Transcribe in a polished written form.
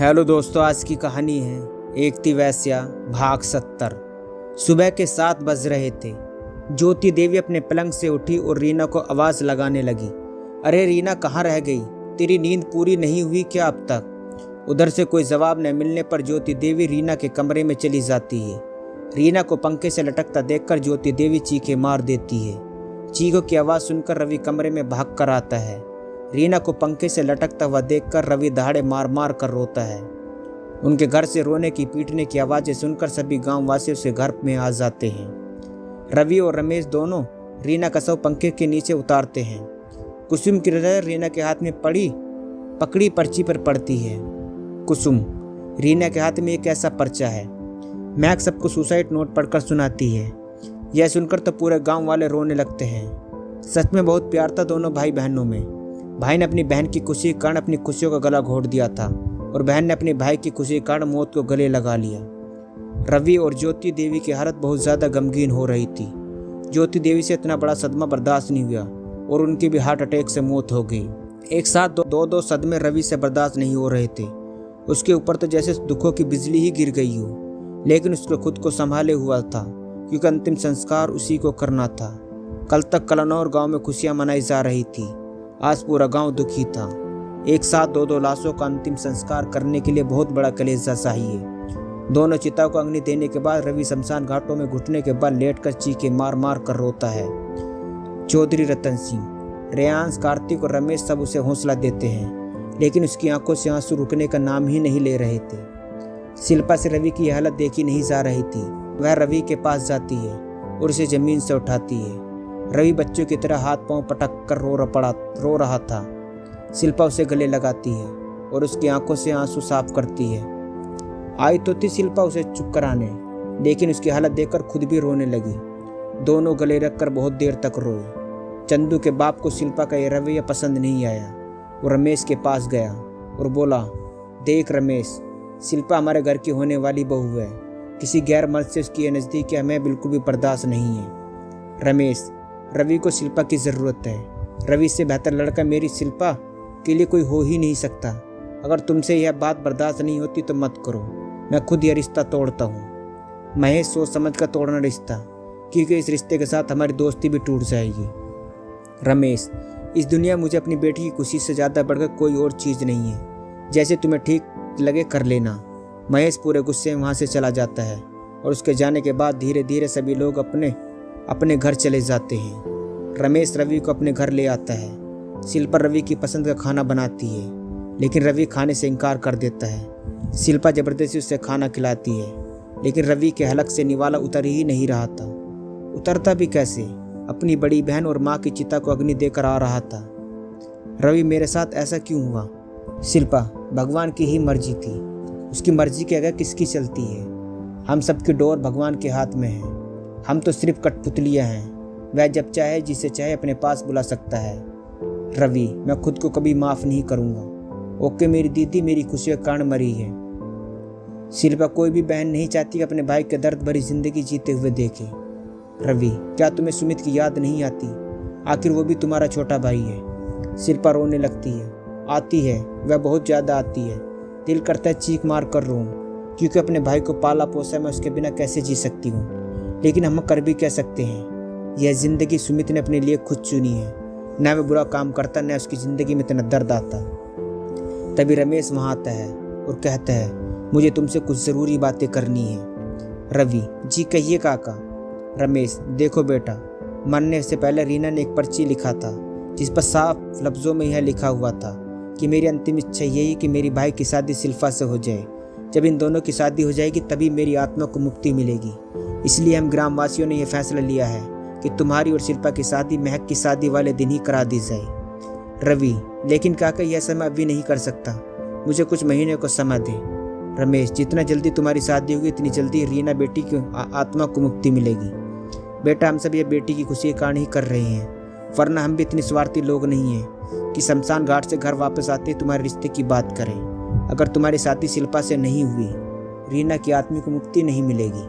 Hello दोस्तों, आज की कहानी है एक थी वैश्या भाग 70। सुबह के 7 बज रहे थे। ज्योति देवी अपने पलंग से उठी और रीना को आवाज लगाने लगी। अरे रीना, कहाँ रह गई? तेरी नींद पूरी नहीं हुई क्या अब तक? उधर से कोई जवाब न मिलने पर ज्योति देवी रीना के कमरे में चली जाती है। रीना को पंखे से लटकता देखकर ज्योति देवी चीखें मार देती है। चीखों की आवाज़ सुनकर रवि कमरे में भाग कर आता है। रीना को पंखे से लटकता हुआ देखकर रवि दहाड़े मार मार कर रोता है। उनके घर से रोने की पीटने की आवाज़ें सुनकर सभी गांव वासियों से घर में आ जाते हैं। रवि और रमेश दोनों रीना का शव पंखे के नीचे उतारते हैं। कुसुम की नजर रीना के हाथ में पकड़ी पर्ची पर पड़ती है। कुसुम, रीना के हाथ में एक ऐसा पर्चा है। मैक सबको सुसाइड नोट पढ़कर सुनाती है। यह सुनकर तो पूरे गांव वाले रोने लगते हैं। सच में बहुत प्यार था दोनों भाई बहनों में। भाई ने अपनी बहन की खुशी के कारण अपनी खुशियों का गला घोट दिया था और बहन ने अपने भाई की खुशी के कारण मौत को गले लगा लिया। रवि और ज्योति देवी की हालत बहुत ज़्यादा गमगीन हो रही थी। ज्योति देवी से इतना बड़ा सदमा बर्दाश्त नहीं हुआ और उनकी भी हार्ट अटैक से मौत हो गई। एक साथ दो सदमे रवि से बर्दाश्त नहीं हो रहे थे। उसके ऊपर तो जैसे दुखों की बिजली ही गिर गई हो, लेकिन उसको खुद को संभाले हुआ था क्योंकि अंतिम संस्कार उसी को करना था। कल तक कलनौर गाँव में खुशियाँ मनाई जा रही थी। आज पूरा गांव दुखी था। एक साथ दो लाशों का अंतिम संस्कार करने के लिए बहुत बड़ा कलेजा चाहिए। दोनों चिता को अग्नि देने के बाद रवि शमशान घाटों में घुटने के बल लेटकर चीखे मार मार कर रोता है। चौधरी रतन सिंह, रेयांश, कार्तिक और रमेश सब उसे हौसला देते हैं, लेकिन उसकी आंखों से आंसू रुकने का नाम ही नहीं ले रहे थे। शिल्पा से रवि की हालत देखी नहीं जा रही थी। वह रवि के पास जाती है और उसे जमीन से उठाती है। रवि बच्चों की तरह हाथ पांव पटक कर रो रहा था। शिल्पा उसे गले लगाती है और उसकी आंखों से आंसू साफ करती है। आई तो थी शिल्पा उसे चुप कराने, लेकिन उसकी हालत देखकर खुद भी रोने लगी। दोनों गले रखकर बहुत देर तक रोए। चंदू के बाप को शिल्पा का यह रवैया पसंद नहीं आया। वो रमेश के पास गया और बोला, देख रमेश, शिल्पा हमारे घर की होने वाली बहू है। किसी गैर मर्द से उसकी नज़दीकी हमें बिल्कुल भी बर्दाश्त नहीं है। रमेश, रवि को शिल्पा की ज़रूरत है। रवि से बेहतर लड़का मेरी शिल्पा के लिए कोई हो ही नहीं सकता। अगर तुमसे यह बात बर्दाश्त नहीं होती तो मत करो। मैं खुद यह रिश्ता तोड़ता हूँ। महेश, सोच समझ कर तोड़ना रिश्ता, क्योंकि इस रिश्ते के साथ हमारी दोस्ती भी टूट जाएगी। रमेश, इस दुनिया में मुझे अपनी बेटी की खुशी से ज़्यादा बढ़कर कोई और चीज़ नहीं है। जैसे तुम्हें ठीक लगे कर लेना। महेश पूरे गुस्से में वहाँ से चला जाता है और उसके जाने के बाद धीरे धीरे सभी लोग अपने घर चले जाते हैं। रमेश रवि को अपने घर ले आता है। शिल्पा रवि की पसंद का खाना बनाती है, लेकिन रवि खाने से इनकार कर देता है। शिल्पा जबरदस्ती उसे खाना खिलाती है, लेकिन रवि के हलक से निवाला उतर ही नहीं रहा था। उतरता भी कैसे? अपनी बड़ी बहन और माँ की चिता को अग्नि देकर आ रहा था। रवि, मेरे साथ ऐसा क्यों हुआ? शिल्पा, भगवान की ही मर्जी थी। उसकी मर्जी के आगे किसकी चलती है? हम सबकी डोर भगवान के हाथ में है। हम तो सिर्फ कठपुतलियाँ हैं। वह जब चाहे जिसे चाहे अपने पास बुला सकता है। रवि, मैं खुद को कभी माफ़ नहीं करूँगा। ओके मेरी दीदी, मेरी खुशी के कारण मरी है। शिल्पा, कोई भी बहन नहीं चाहती कि अपने भाई के दर्द भरी जिंदगी जीते हुए देखे। रवि, क्या तुम्हें सुमित की याद नहीं आती? आखिर वो भी तुम्हारा छोटा भाई है। शिल्पा रोने लगती है। आती है, वह बहुत ज़्यादा आती है। दिल करता है चीख मार कर रोऊं, क्योंकि अपने भाई को पाला पोसा मैं उसके बिना कैसे जी सकती हूँ। लेकिन हम कर भी कह सकते हैं। यह जिंदगी सुमित ने अपने लिए खुद चुनी है। न वह बुरा काम करता, न उसकी जिंदगी में इतना दर्द आता। तभी रमेश वहाँ आता है और कहता है, मुझे तुमसे कुछ ज़रूरी बातें करनी है। रवि, जी कहिए काका। रमेश, देखो बेटा, मरने से पहले रीना ने एक पर्ची लिखा था जिस पर साफ लफ्ज़ों में यह लिखा हुआ था कि मेरी अंतिम इच्छा यही है कि मेरी भाई की शादी शिल्पा से हो जाए। जब इन दोनों की शादी हो जाएगी तभी मेरी आत्मा को मुक्ति मिलेगी। इसलिए हम ग्रामवासियों ने यह फैसला लिया है कि तुम्हारी और शिल्पा की शादी महक की शादी वाले दिन ही करा दी जाए। रवि, लेकिन काका यह समय अभी नहीं कर सकता। मुझे कुछ महीने को समय दे। रमेश, जितना जल्दी तुम्हारी शादी होगी इतनी जल्दी रीना बेटी की आत्मा को मुक्ति मिलेगी। बेटा, हम सब ये बेटी की खुशी के कारण ही कर रहे हैं, वरना हम भी इतने स्वार्थी लोग नहीं हैं कि शमशान घाट से घर वापस आते तुम्हारे रिश्ते की बात करें। अगर तुम्हारी शादी शिल्पा से नहीं हुई, रीना की आत्मा को मुक्ति नहीं मिलेगी।